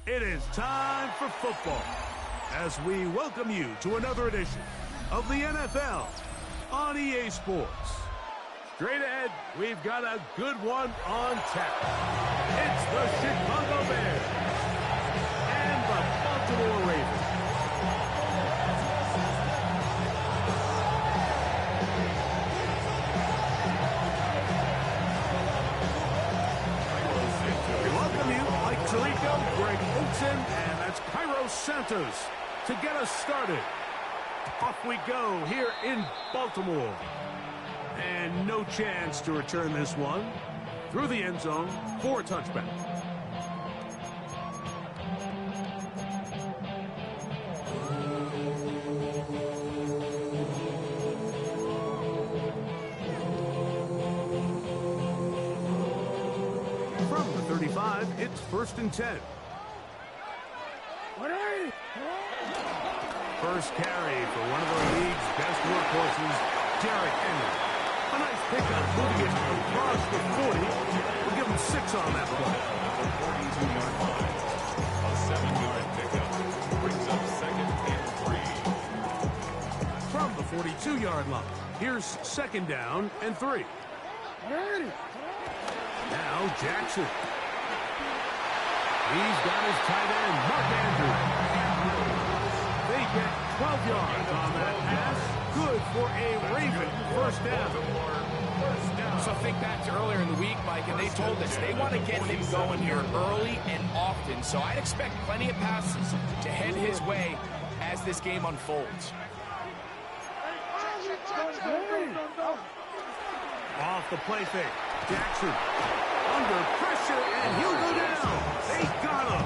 It is time for football as we welcome you to another edition of the NFL on EA Sports. Straight ahead, we've got a good one on tap. It's the Chicago Bears and the Baltimore Ravens. We welcome you, Mike Tirico, Greg Olsen, and that's Cairo Santos to get us started. Off we go here in Baltimore. And no chance to return this one through the end zone for a touchback. From the 35, it's 1st and 10. First carry for one of the league's best workhorses, Derrick Henry. A nice pickup, moving it across the 40. We'll give him 6 on that play. A 7-yard pickup brings up 2nd and 3. From the 42-yard line, here's 2nd down and 3. Now Jackson. He's got his tight end, Mark Andrews. They get 12 yards on that pass. Good for a Raven first down. So think back to earlier in the week, Mike, and they told us they want to get him going here early and often. So I'd expect plenty of passes to head his way as this game unfolds. Off the play fake. Jackson under pressure, and he'll go down. They got him.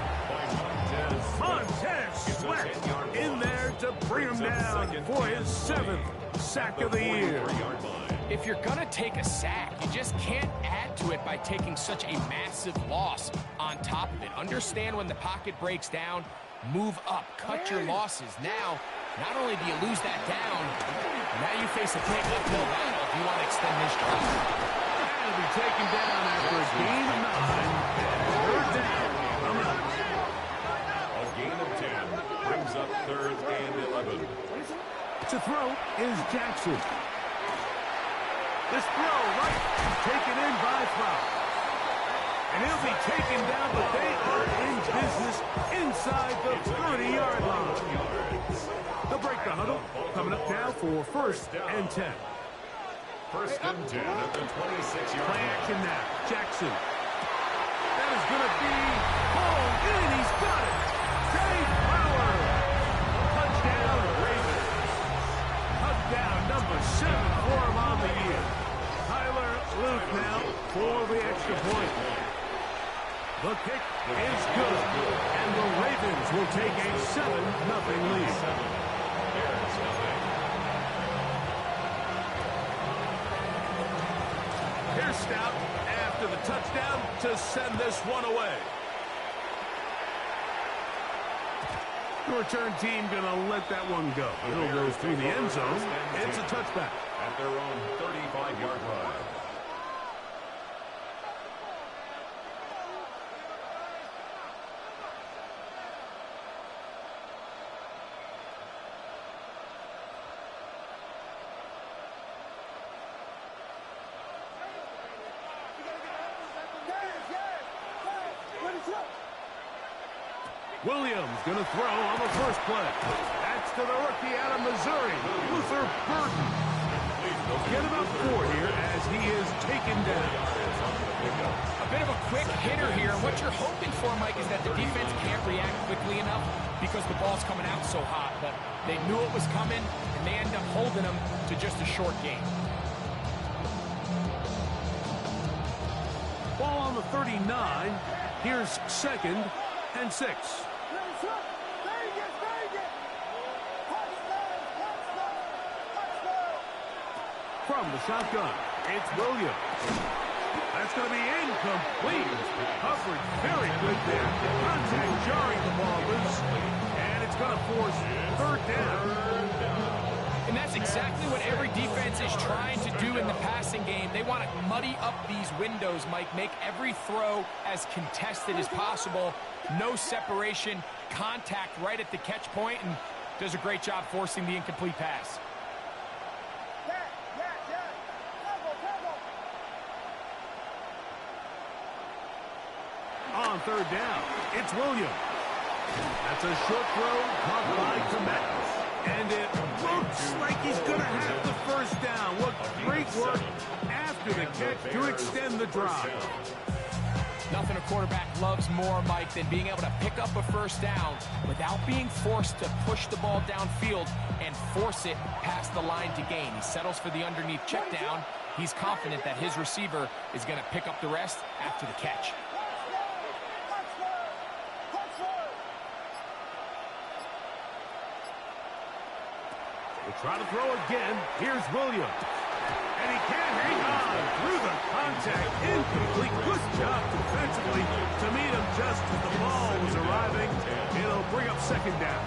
Montez Sweat in there to bring him down for his 7th sack of the year. If you're going to take a sack, you just can't add to it by taking such a massive loss on top of it. Understand when the pocket breaks down, move up, cut your losses. Now, not only do you lose that down, now you face a big uphill battle if you want to extend this drive. He'll be taken down after a gain of 9. 3rd down. A gain of 10 brings up 3rd and 11. To throw is Jackson. This throw right taken in by Flower. And he'll be taken down, but they are in business inside the 30-yard line. They'll break the huddle. Coming up now for 1st and 10. 1st and 10 at the 26-yard line. Play action now. Jackson. That is going to be hauled in. He's got it. Dave Flower. Touchdown, Ravens. Touchdown number 7 for him on the year. Tyler Luke now for the extra point. The kick is good. And the Ravens will take a 7-0 lead. Here's Stout after the touchdown to send this one away. The return team going to let that one go. It'll go through the end zone. It's a touchback. At their own 35-yard line. Williams going to throw on the first play. That's to the rookie out of Missouri, Luther Burton. Get him up 4 here as he is taken down. A bit of a quick hitter here. What you're hoping for, Mike, is that the defense can't react quickly enough because the ball's coming out so hot. But they knew it was coming, and they end up holding them to just a short game. Ball on the 39. Here's 2nd and 6. From the shotgun, it's Williams. That's going to be incomplete. Coverage very good there. Contact jarring the ball loose. And it's going to force 3rd down. And that's exactly what every defense is trying to do in the passing passing game. They want to muddy up these windows, Mike, make every throw as contested as possible. No separation, contact right at the catch point, and does a great job forcing the incomplete pass. On third down, it's Williams. That's a short throw caught by Clanz. And it looks like he's going to have the first down. What great work after the catch to extend the drive. Nothing a quarterback loves more, Mike, than being able to pick up a first down without being forced to push the ball downfield and force it past the line to gain. He settles for the underneath check down. He's confident that his receiver is going to pick up the rest after the catch. We'll try to throw again. Here's Williams. And he can't hang on through the contact. Incomplete. Good job defensively to meet him just as the ball was arriving. It'll bring up second down.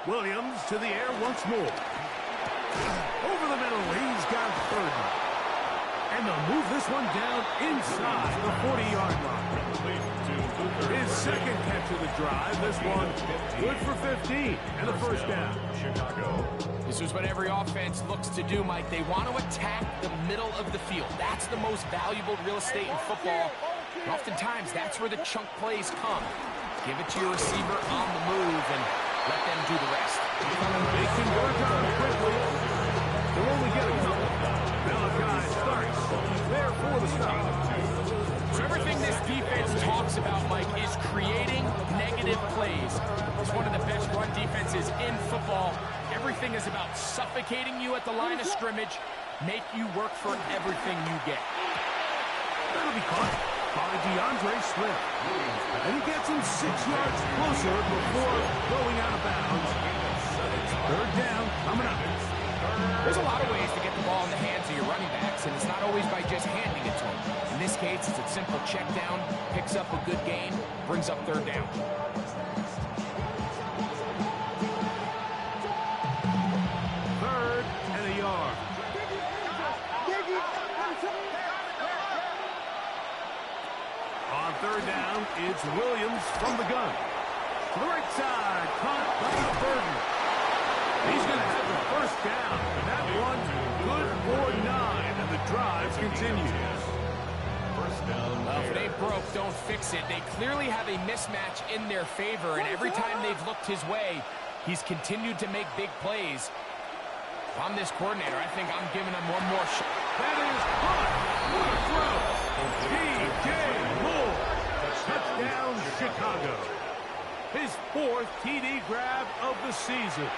Williams to the air once more. Over the middle. He's got third. And they'll move this one down inside the 40-yard line. His second catch of the drive. This one good for 15 and a first down. This is what every offense looks to do, Mike. They want to attack the middle of the field. That's the most valuable real estate in football. And oftentimes, that's where the chunk plays come. Give it to your receiver on the move and let them do the rest. They can work on it quickly. They'll only get a couple. There for the stop. So everything this defense talks about, Mike, is creating negative plays. It's one of the best run defenses in football. Everything is about suffocating you at the line of scrimmage, make you work for everything you get. That'll be caught by DeAndre Swift. And he gets him 6 yards closer before going out of bounds. Third down, coming up. There's a lot of ways to get the ball in the hands of your running backs, and it's not always by just handing it to them. In this case, it's a simple check down, picks up a good gain, brings up third down. Third and a yard. On third down, it's Williams from the gun. To the right side, caught by Burton. He's going to have the first down. That one good for 9, and the drive continues. First down. Well, if it ain't broke, don't fix it. They clearly have a mismatch in their favor, and every time they've looked his way, he's continued to make big plays. If I'm this coordinator, I think I'm giving him one more shot. That is caught. What a throw. D.J. Moore. Touchdown, Chicago. His 4th TD grab of the season.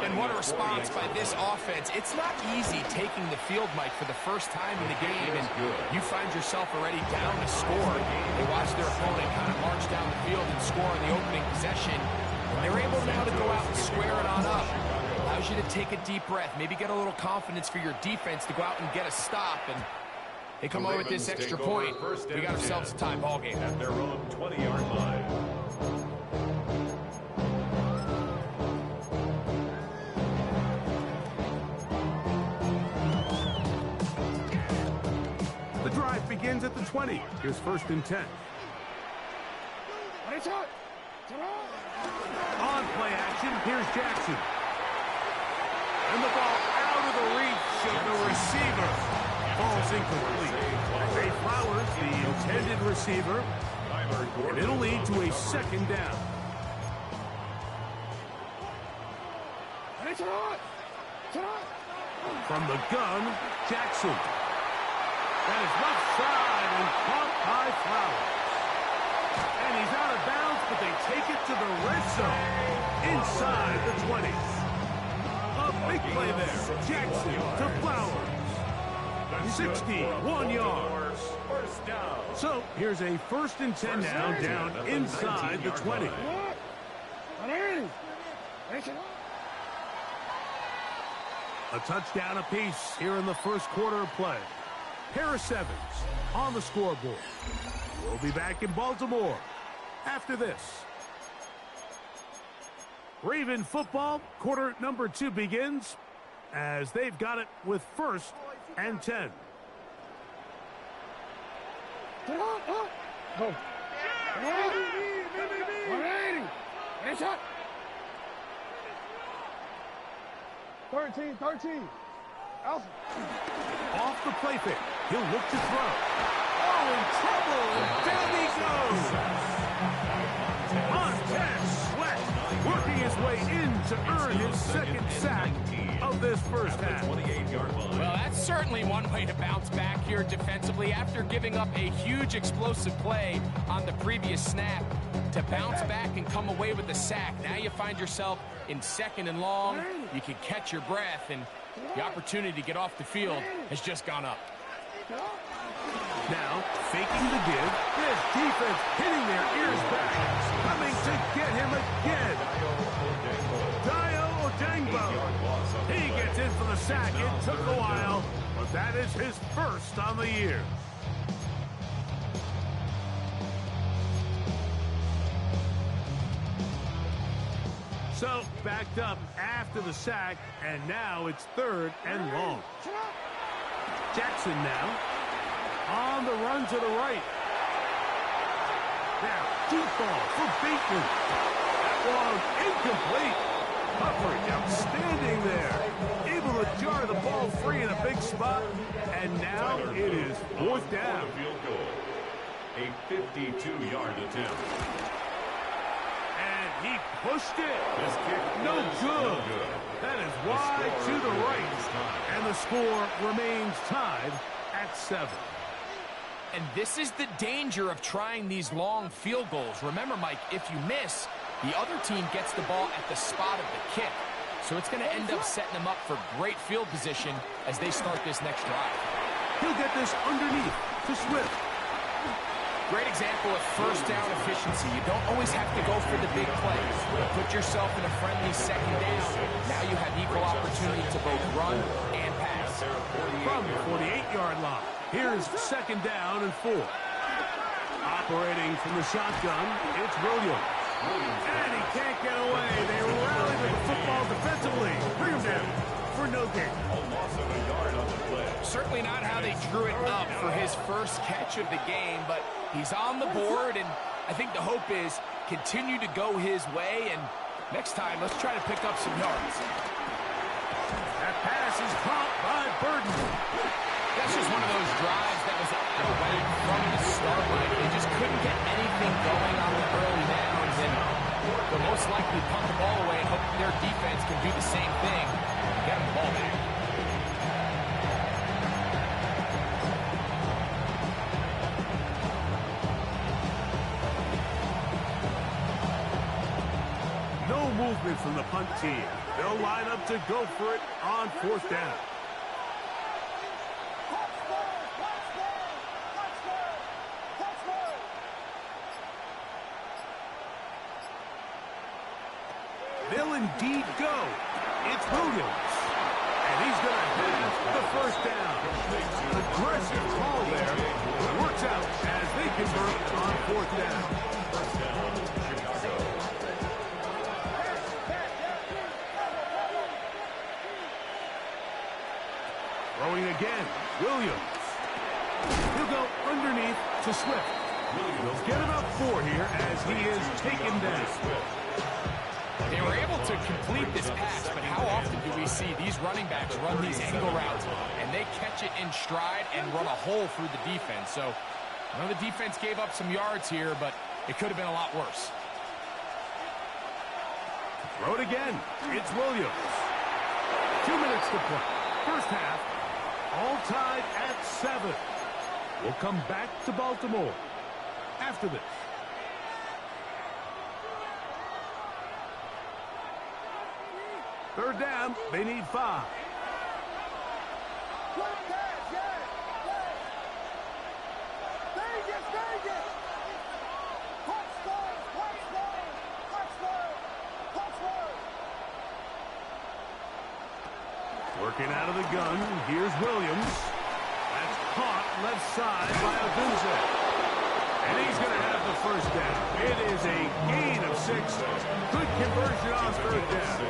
And what a response by this offense. It's not easy taking the field, Mike, for the first time in the game, and you find yourself already down to score. They watch their opponent kind of march down the field and score in the opening possession. They're able now to go out and square it on up. Allows you to take a deep breath, maybe get a little confidence for your defense to go out and get a stop, and they come away with this extra point. We got ourselves a tie ball game. At their own 20-yard line. Begins at the 20. Here's first and 10. On play action, here's Jackson. And the ball out of the reach of the receiver. Ball's incomplete. Zay Flowers, the intended receiver. And it'll lead to a second down. From the gun, Jackson. That is left side and caught by Flowers. And he's out of bounds, but they take it to the red zone inside the 20s. A big play there. Jackson to Flowers. 61 yards. First down. So here's a first and 10 now down inside the 20. A touchdown apiece here in the first quarter of play. Harris Evans on the scoreboard. We'll be back in Baltimore after this. Raven football, quarter number 2 begins as they've got it with 1st and 10. Go. 13. Alpha. Off the play fake. He'll look to throw. Oh, in trouble. Down he goes. Montez Sweat working his way in to earn his 2nd sack of this first half. Well, that's certainly one way to bounce back here defensively after giving up a huge explosive play on the previous snap. To bounce back and come away with the sack. Now you find yourself in 2nd and long. You can catch your breath, and the opportunity to get off the field has just gone up. Now, faking the give. This defense hitting their ears back. Coming to get him again. Dio Odengbo. He gets in for the sack. It took a while, but that is his 1st on the year. So, backed up after the sack, and now it's 3rd and long. Jackson now on the run to the right. Now, deep ball for Bateman. That one incomplete. Coverage outstanding there. Able to jar the ball free in a big spot, and now it is 4th down. Field goal. A 52-yard attempt. He pushed it. This kick No is good. no good. That is wide to the right. And the score remains tied at 7. And this is the danger of trying these long field goals. Remember, Mike, if you miss, the other team gets the ball at the spot of the kick. So it's going to end up setting them up for great field position as they start this next drive. He'll get this underneath to Swift. Great example of 1st down efficiency. You don't always have to go for the big play. Put yourself in a friendly 2nd down. Now you have equal opportunity to both run and pass. From the 48-yard line, here's 2nd down and 4. Operating from the shotgun, it's Williams. And he can't get away. They rally with the football defensively. Bring him down for no gain. A loss of a yard on the play. Certainly not how they drew it up for his first catch of the game, but he's on the board, and I think the hope is continue to go his way, and next time, let's try to pick up some yards. That pass is caught by Burden. That's just one of those drives that was out of whack from the start line. They just couldn't get anything going on the early downs, and they'll most likely punt the ball away and hope their defense can do the same thing and get them the ball back. Movement from the punt team. They'll line up to go for it on 4th down. They'll indeed go. It's Williams. And he's going to have the 1st down. Aggressive call there. Works out as they convert on 4th down. First down, Chicago. Throwing again, Williams. He'll go underneath to Swift. He'll get about 4 here as he is taken down. They were able to complete this pass, but how often do we see these running backs run these angle routes and they catch it in stride and run a hole through the defense? So I know the defense gave up some yards here, but it could have been a lot worse. Throw it again. It's Williams. 2 minutes to play. First half, all tied at 7. We'll come back to Baltimore after this. Third down, they need 5. Working out of the gun, here's Williams. That's caught left side by Avinza. And he's going to have the first down. It is a gain of 6. Good conversion on third down.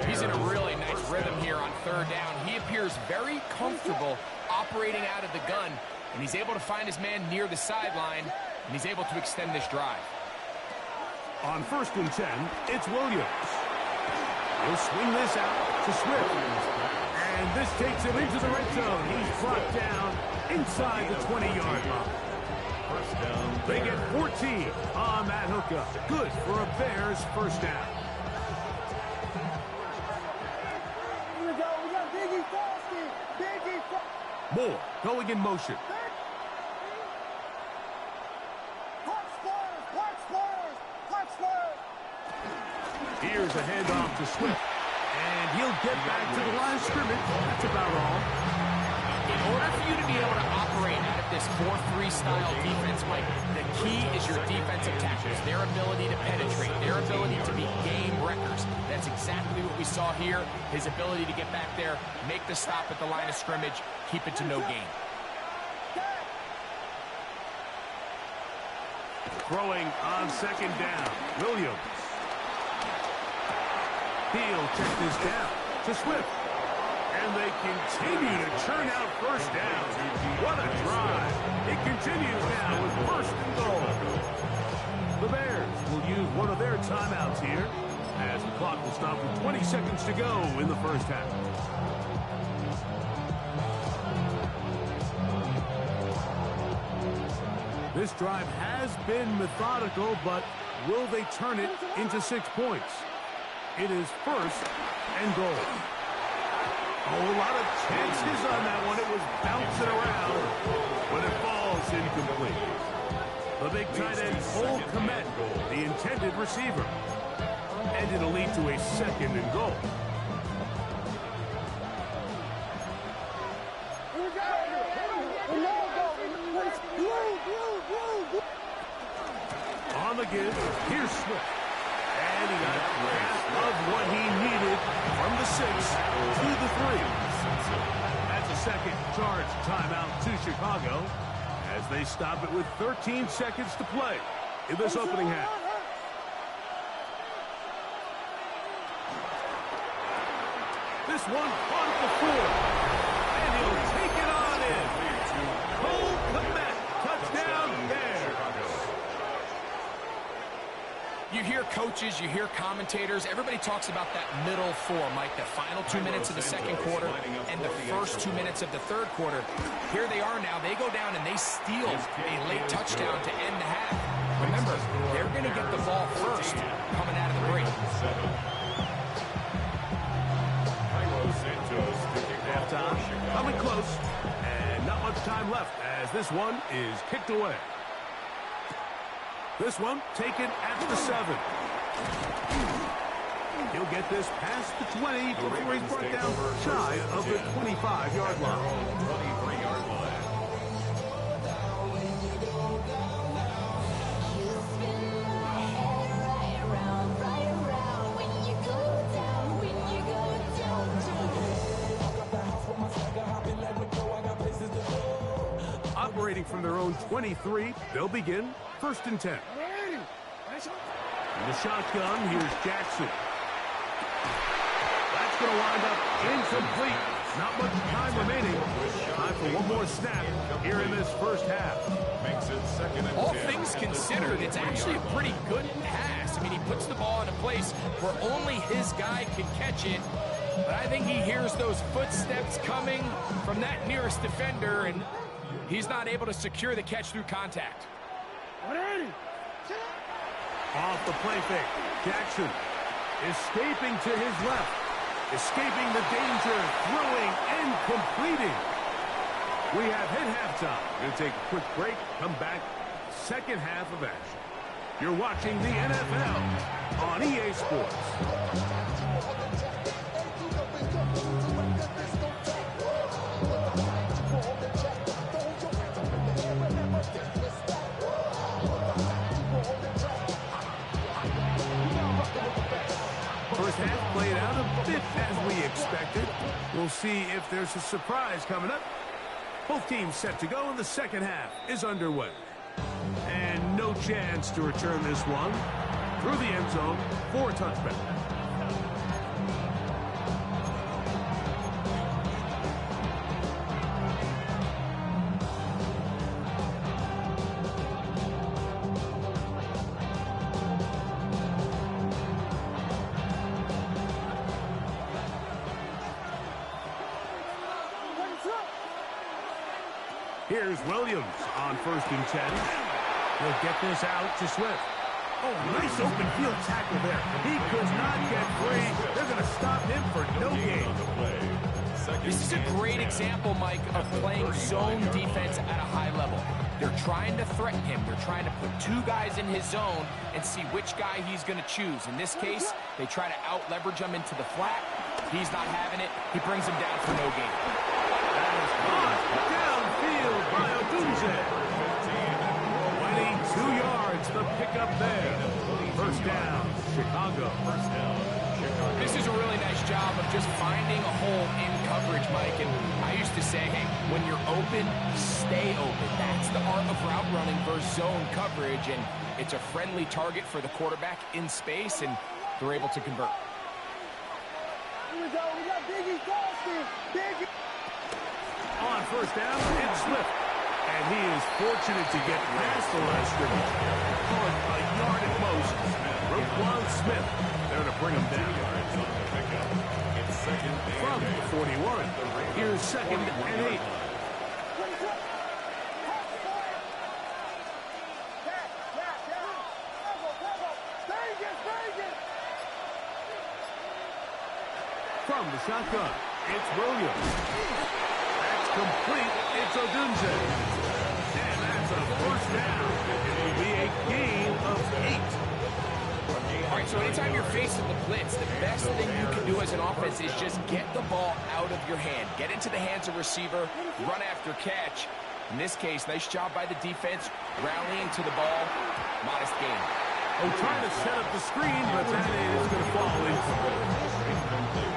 He's in a really nice rhythm here on third down. He appears very comfortable operating out of the gun, and he's able to find his man near the sideline, and he's able to extend this drive. On 1st and 10, it's Williams. He'll swing this out to Swift. And this takes him into the red zone. He's brought down inside the 20-yard line. They get 14 on that hookup. Good for a Bears first down. Here we go. We got Biggie Frosty. Biggie Frosty. Moore going in motion. Here's a handoff to Swift. And he'll get back to the line of scrimmage. That's about all. In order for you to be able to operate out of this 4-3 style defense, Mike, the key is your defensive tackles, their ability to penetrate, their ability to be game wreckers. That's exactly what we saw here. His ability to get back there, make the stop at the line of scrimmage, keep it to no gain. Throwing on 2nd down. Williams. He'll check this down to Swift. And they continue to churn out first down. What a drive. It continues now with 1st and goal. The Bears will use one of their timeouts here as the clock will stop with 20 seconds to go in the first half. This drive has been methodical, but will they turn it into 6 points? It is 1st and goal. Oh, a lot of chances on that one. It was bouncing around, but it falls incomplete. The big tight end, Cole Kmet, the intended receiver. And it'll lead to a 2nd and goal. On the give, here's Swift. And he got half of what he needed from the 6 to the 3. That's a 2nd charge timeout to Chicago as they stop it with 13 seconds to play in this opening half. This one caught at the 4. And he'll take it on in. Cole Kmet, touchdown Bears. You hear coaches, you hear commentators, everybody talks about that middle 4, Mike, the final 2 minutes of the 2nd quarter and the first 2 minutes of the 3rd quarter. Here they are now. They go down and they steal a late touchdown to end the half. Remember, they're going to get the ball first coming out of the break. Halftime coming close, and not much time left as this one is kicked away. This one taken at the 7. He'll get this past the 20 before he's brought down shy of the 25-yard line. Operating from their own 23, they'll begin 1st and 10. In the shotgun, here's Jackson. That's going to wind up incomplete. Not much time remaining. Time for one more snap here in this first half. Makes it 2nd and 10. All things considered, it's actually a pretty good pass. I mean, he puts the ball in a place where only his guy can catch it. But I think he hears those footsteps coming from that nearest defender, and he's not able to secure the catch through contact. Off the play fake. Jackson escaping to his left. Escaping the danger. Throwing and completing. We have hit halftime. Going to take a quick break. Come back. 2nd half of action. You're watching the NFL on EA Sports. First half played out a bit as we expected. We'll see if there's a surprise coming up. Both teams set to go, and the 2nd half is underway. And no chance to return this one. Through the end zone for a touchback. Here's Williams on 1st and 10. He'll get this out to Swift. Oh, nice open field tackle there. He could not get free. They're going to stop him for no gain. This is a great example, Mike, of playing zone defense at a high level. They're trying to threaten him. They're trying to put 2 guys in his zone and see which guy he's going to choose. In this case, they try to out-leverage him into the flat. He's not having it. He brings him down for no gain. That is caught downfield by Odunze. 22 yards, the pickup there. 1st down, Chicago. This is a really nice job of just finding a hole in coverage, Mike. And I used to say, hey, when you're open, stay open. That's the art of route running versus zone coverage. And it's a friendly target for the quarterback in space, and they're able to convert. Here we go. We got Biggie Boston. Biggie. On 1st down, it's Swift. And he is fortunate to get past the line of scrimmage. On a yard at most. Roquan Smith there to bring him down. From the 41, here's 2nd and 8. From the shotgun, it's Williams. That's complete. It's Odunze. And that's a 1st down. It'll be a gain of 8. All right, so anytime you're facing the blitz, the best thing you can do as an offense is just get the ball out of your hand. Get into the hands of receiver, run after catch. In this case, nice job by the defense, rallying to the ball. Modest gain. Oh, trying to set up the screen, but that is going to fall incomplete.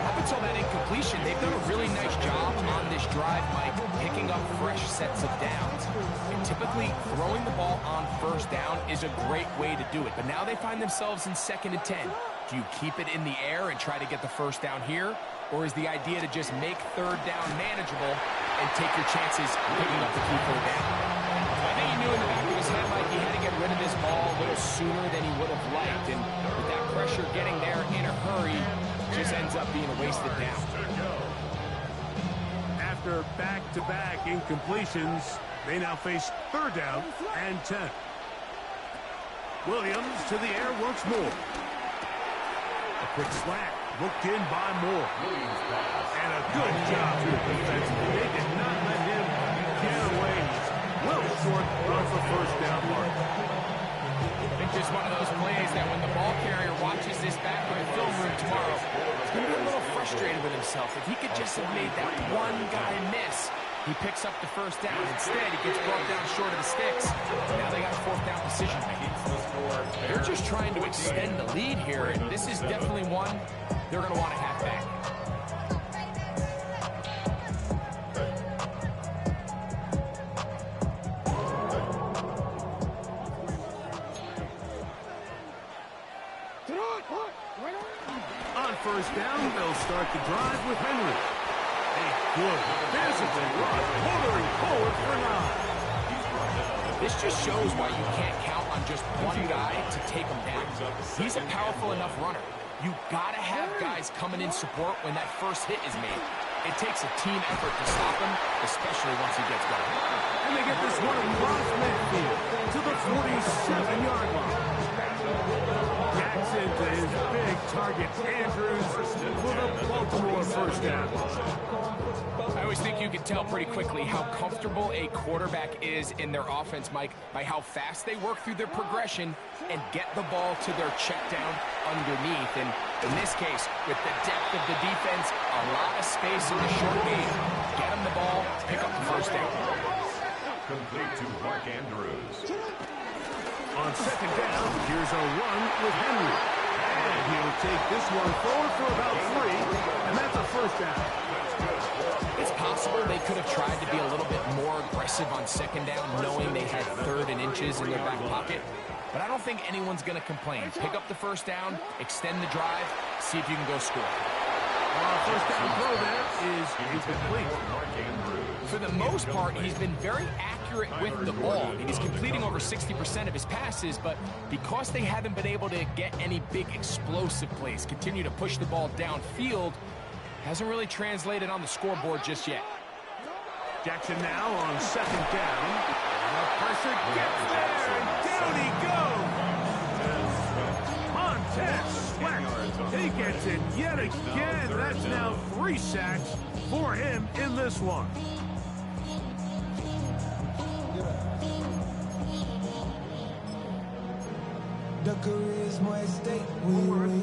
Up until that incompletion, they've done a really nice job on this drive, Mike, picking up fresh sets of downs. And typically, throwing the ball on 1st down is a great way to do it. But now they find themselves in 2nd and 10. Do you keep it in the air and try to get the 1st down here? Or is the idea to just make 3rd down manageable and take your chances picking up the key 3rd down? I think he knew in the back of his head, Mike, he had to get rid of this ball a little sooner than he would have liked. And with that pressure getting there in a hurry, just ends up being a wasted down. After back-to-back incompletions, they now face 3rd down and 10. Williams to the air once more. A quick slant, looked in by Moore. And a good job to the defense. They did not let him get away. Well short of the 1st down mark. I think just one of those plays that when the ball carrier watches this back in the film room tomorrow, he's going to be a little frustrated with himself. If he could just have made that one guy miss, he picks up the 1st down. Instead, he gets brought down short of the sticks. Now they got a 4th down decision making. They're just trying to extend the lead here, and this is definitely one they're going to want to have back. On 1st down, they'll start the drive with Henry. A good physical run, motoring forward for 9. This just shows why you can't count on just one guy to take him down. He's a powerful enough runner. You gotta have guys coming in support when that first hit is made. It takes a team effort to stop him, especially once he gets going. And they get this one across midfield to the 47-yard line. Jackson to his big target, Andrews, for the Baltimore 1st down. I always think you can tell pretty quickly how comfortable a quarterback is in their offense, Mike, by how fast they work through their progression and get the ball to their check down underneath. And in this case, with the depth of the defense, a lot of space in the short game. Get them the ball, pick up the 1st down. Complete to Mark Andrews. On 2nd down, here's a run with Henry. And he'll take this one forward for about 3, and that's a 1st down. It's possible they could have tried to be a little bit more aggressive on second down, knowing they had 3rd and inches in their back pocket. But I don't think anyone's going to complain. Pick up the first down, extend the drive, see if you can go score. First down throw there is incomplete. For the most part, he's been very accurate with the ball. He's completing over 60% of his passes, but because they haven't been able to get any big explosive plays, continue to push the ball downfield, hasn't really translated on the scoreboard just yet. Jackson now on second down. And the pressure gets there, and down he goes. Montez Sweat. He gets it yet again. That's now 3 sacks for him in this one.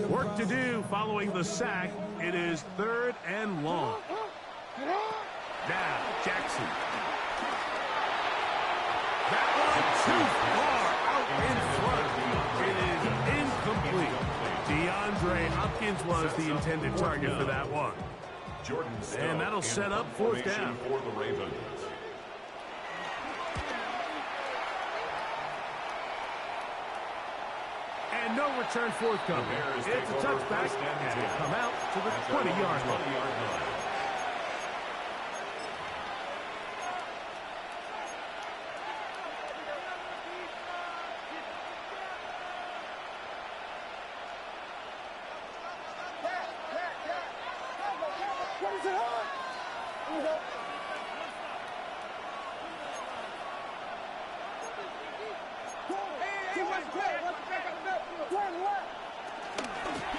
Work to do following the sack. It is 3rd and long. Now, Jackson. That one too far out in front. It is incomplete. DeAndre Hopkins was the intended target for that one. And that'll set up 4th down. For the Ravens. And no return forthcoming. It's a touchback, and they come out to the 20-yard line.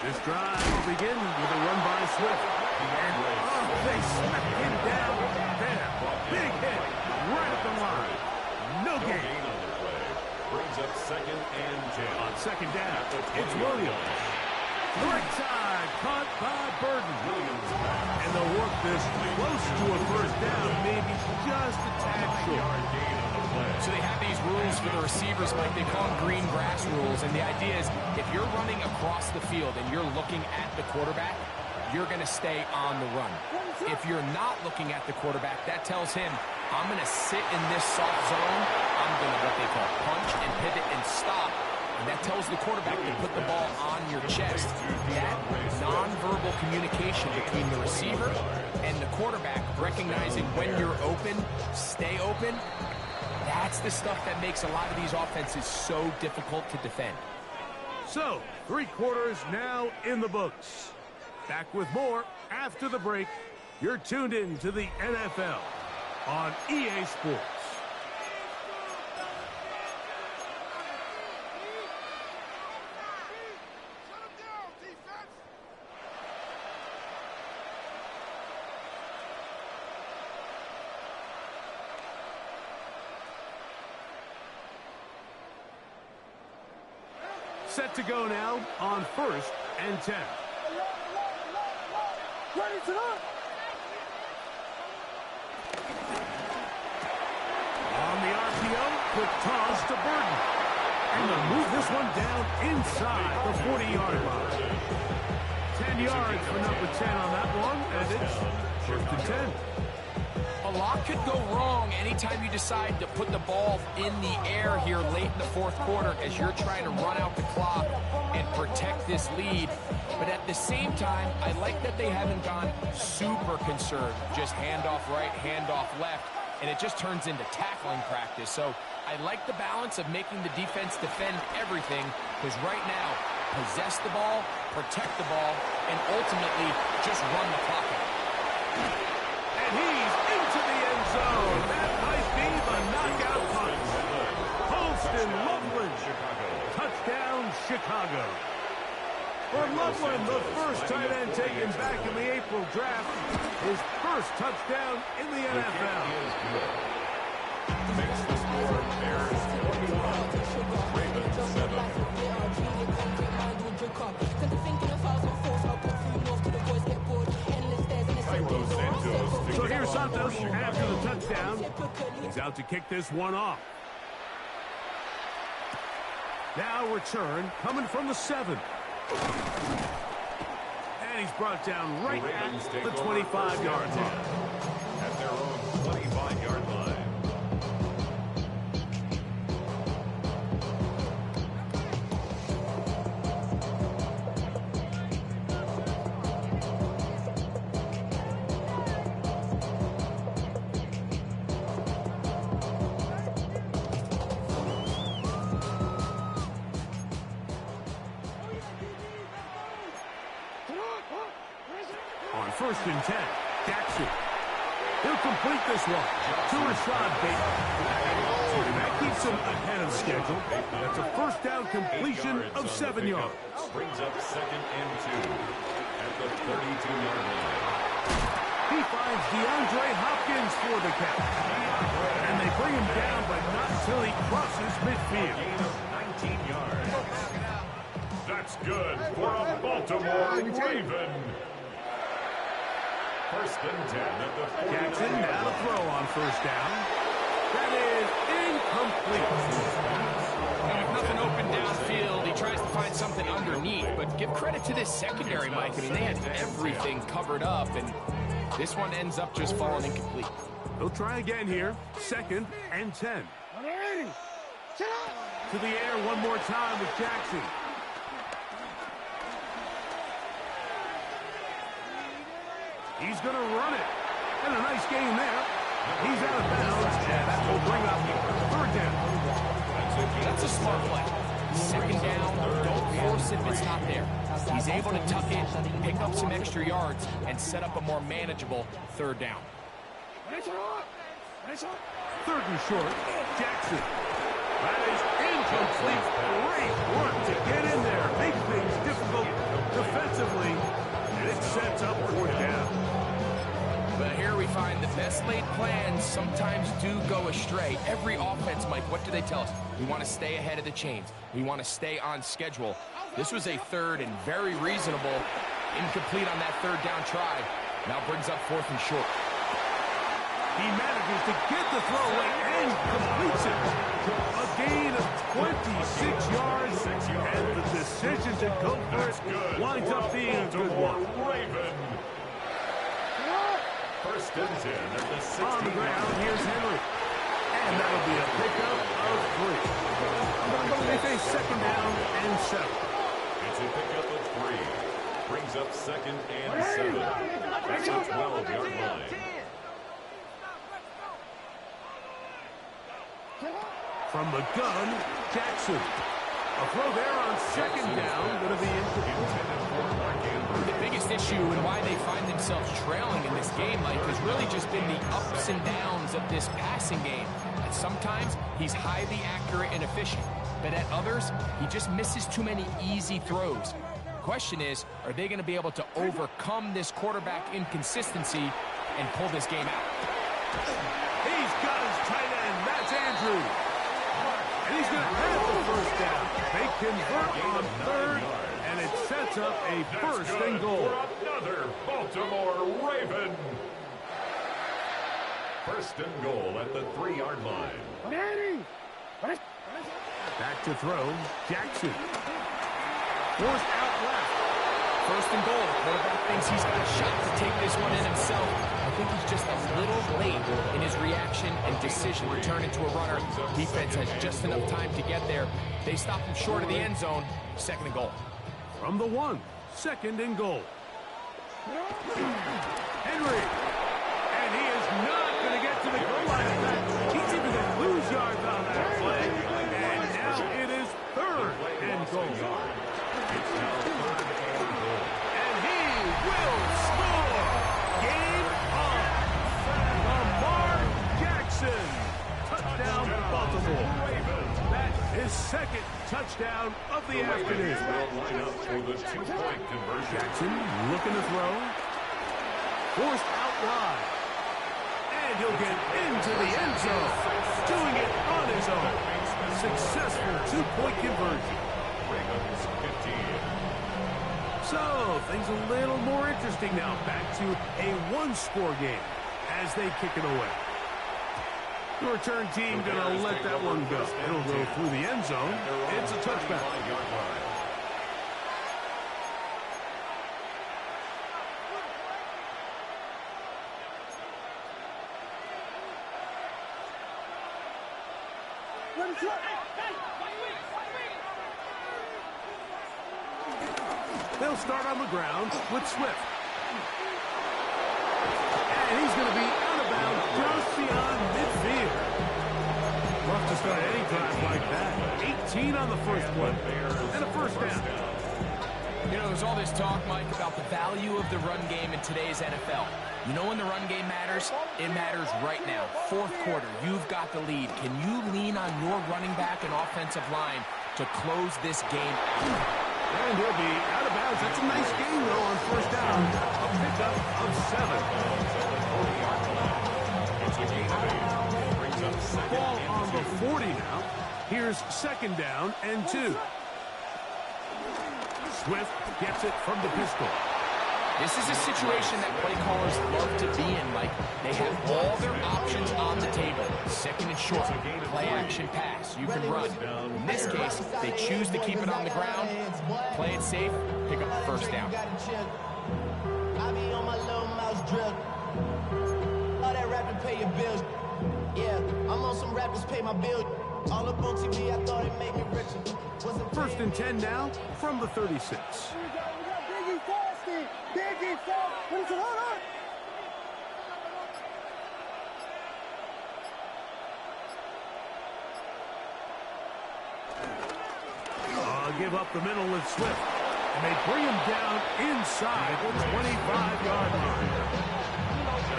This drive will begin with a run by Swift. And they smack him down there. Big hit right at the line. No gain. Brings up 2nd and 10. On second down, it's Williams. Right side, caught by Burton. And they'll work this close to a first down, maybe just a tad short. So they have these rules for the receivers, Mike. They call them green grass rules. And the idea is if you're running across the field and you're looking at the quarterback, you're going to stay on the run. If you're not looking at the quarterback, that tells him, I'm going to sit in this soft zone. I'm going to what they call punch and pivot and stop. And that tells the quarterback to put the ball on your chest. That nonverbal communication between the receiver and the quarterback, recognizing when you're open, stay open, that's the stuff that makes a lot of these offenses so difficult to defend. So, 3 quarters now in the books. Back with more after the break. You're tuned in to the NFL on EA Sports. Set to go now on 1st and 10. Ready to run. On the RPO, quick toss to Burton. And they'll move this one down inside the 40-yard line. 10 yards for number 10 on that one, and it's 1st and 10. A lot could go wrong anytime you decide to put the ball in the air here late in the 4th quarter as you're trying to run out the clock and protect this lead. But at the same time, I like that they haven't gone super conserved. Just handoff right, handoff left, and it just turns into tackling practice. So I like the balance of making the defense defend everything, because right now, possess the ball, protect the ball, and ultimately just run the clock out. And he's into the end zone. That might be the knockout punch. Holston Loveland. Touchdown, Chicago. For Loveland, the first tight end taken back in the April draft. His first touchdown in the NFL. Makes the score Bears 21, Ravens 7. So here's Santos after the touchdown. He's out to kick this one off. Now return coming from the 7. And he's brought down right at the 25-yard line. first and 10. Jackson. He'll complete this one to Rashad Bateman. That keeps him ahead of schedule. That's a first down completion of 7 yards. Brings up second and 2 at the 32-yard line. He finds DeAndre Hopkins for the catch. And they bring him down, but not until he crosses midfield. Gain of 19 yards. That's good for a Baltimore Raven. First and 10 at the 49. Jackson now to throw on first down. That is incomplete. With nothing open downfield, he tries to find something underneath. But give credit to this secondary, Mike. I mean, they had everything covered up, and this one ends up just falling incomplete. They'll try again here. Second and 10. To the air one more time with Jackson. He's going to run it. And a nice game there. He's out of bounds, and that will bring up third down. That's a smart play. Second down, don't force it if it's not there. He's able to tuck in, pick up some extra yards, and set up a more manageable third down. Third and short, Jackson. That is incomplete. Great work to get in there. Make things difficult defensively, and it sets up fourth down. But here we find the best laid plans sometimes do go astray. Every offense, Mike, what do they tell us? We want to stay ahead of the chains. We want to stay on schedule. This was a third and very reasonable. Incomplete on that third down try. Now brings up fourth and short. He manages to get the throw away and completes it. A gain of 26 yards, and the decision to go for it winds up being a good one. Raven. First and 10 at the 16. On the ground, here's Henry. And that'll be a pickup of 3. They face second down and 7. It's a pickup of 3. Brings up second and 7. That's a 12-yard line. From the gun, Jackson. A throw there on second down, going to be incomplete. The biggest issue and why they find themselves trailing in this game, Mike, has really just been the ups and downs of this passing game. And sometimes he's highly accurate and efficient, but at others, he just misses too many easy throws. Question is, are they going to be able to overcome this quarterback inconsistency and pull this game out? He's got his tight end. That's Andrews. And he's going to have the first down. They convert on third, and it sets up a first and goal. For another Baltimore Raven. First and goal at the 3-yard line. Back to throw, Jackson. Forced out left. First and goal. Quarterback thinks he's got a shot to take this one in himself. I think he's just a little late in his reaction and decision to turn into a runner. Defense has just enough time to get there. They stop him short of the end zone. Second and goal. From the 1, second and goal. Henry. And he is not going to get to the goal line. In fact, he's even going to lose yards on that play. And now it is third and goal. It's now third and goal. And he will score. Game on. Lamar Jackson. Touchdown, Baltimore. That is second touchdown of the afternoon. Will line up for the 2-point conversion. Jackson looking to throw. Forced out wide. And he'll get into the end zone. Doing it on his own. Successful 2-point conversion. Ravens 15. So, things a little more interesting now. Back to a one-score game as they kick it away. The return team going to let that one go. It'll go through the end zone. It's a touchback. They'll start on the ground with Swift. And he's going to be out of bounds just beyond midfield. Rough to start any time like that. 18 on the first play. And a first down. You know, there's all this talk, Mike, about the value of the run game in today's NFL. You know when the run game matters? It matters right now. Fourth quarter, you've got the lead. Can you lean on your running back and offensive line to close this game out? And he'll be out of bounds. That's a nice game, though, on first down. A pickup of 7. It's a gain of 8. Brings up second Ball and on the 2. 40 now. Here's second down and 2. Swift gets it from the pistol. This is a situation that play callers love to be in, Mike. They have all their options on the table. Second and short, play action pass. You can run. In this case, they choose to keep it on the ground, play it safe, pick up the first down. I be on my little mouse drill. All that rapping pay your bills. Yeah, I'm on some rappers pay my bills. All up on TV, I thought it made me richer. First and 10 now from the 36. We got Biggie Frosty. Biggie Frosty. What is it? Hold on. Give up the middle with Swift. And they bring him down inside the 25-yard line.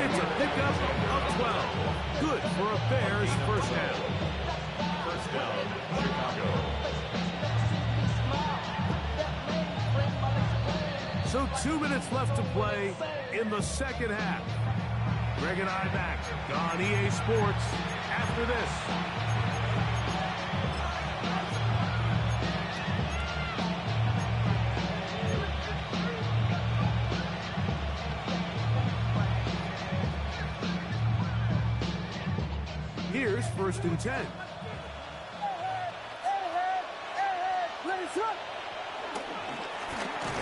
It's a pickup of 12. Good for a Bears first down. First down, Chicago. So 2 minutes left to play in the second half. Greg and I back on EA Sports after this. Here's first and 10.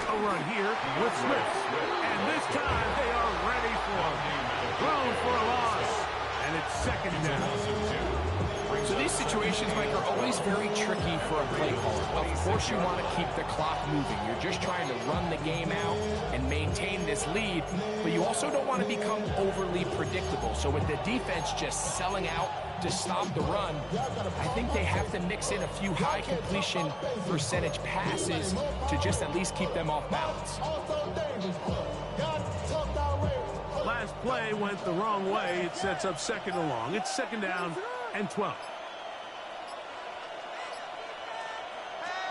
A run here with Smith. And this time they are ready for him. Thrown for a loss. And it's second down. So these situations, Mike, are always very tricky for a play caller. Of course you want to keep the clock moving. You're just trying to run the game out and maintain this lead, but you also don't want to become overly predictable. So with the defense just selling out to stop the run, I think they have to mix in a few high completion percentage passes to just at least keep them off balance. Last play went the wrong way. It sets up second and long. It's second down and 12.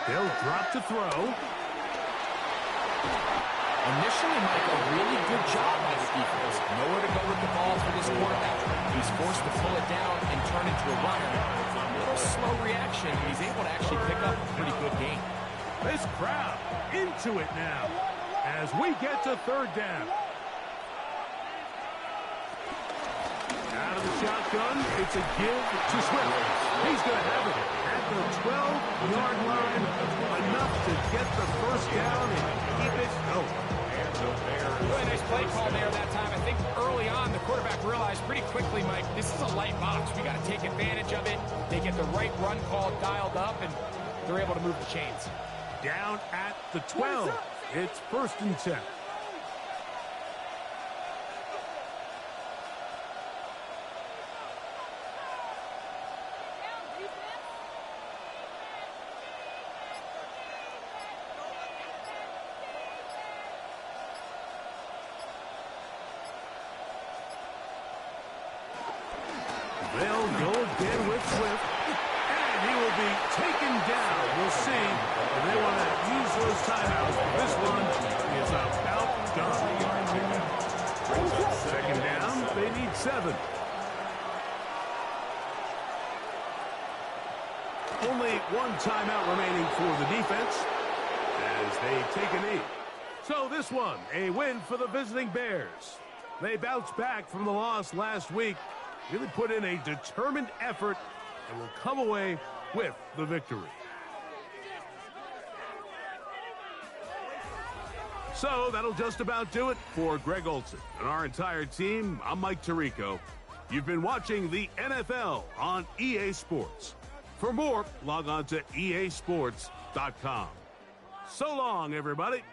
They'll drop to throw. Initially, Mike, a really good job by the defense. Nowhere to go with the ball for this quarterback. He's forced to pull it down and turn into a runner. A little slow reaction. He's able to actually pick up a pretty good game. This crowd into it now as we get to third down. Out of the shotgun, it's a give to Swift. He's going to have it at the 12-yard line. Enough to get the first down and keep it going. Really nice play call there that time. I think early on, the quarterback realized pretty quickly, Mike, this is a light box. We got to take advantage of it. They get the right run call dialed up, and they're able to move the chains. Down at the 12. It's first and 10. They'll go again with Swift, and he will be taken down. We'll see if they want to use those timeouts. This one is about done. Second down, they need 7. Only one timeout remaining for the defense as they take a knee. So this one, a win for the visiting Bears. They bounced back from the loss last week. Really put in a determined effort and will come away with the victory. So that'll just about do it for Greg Olson and our entire team. I'm Mike Tirico. You've been watching the NFL on EA Sports. For more, log on to easports.com. So long, everybody.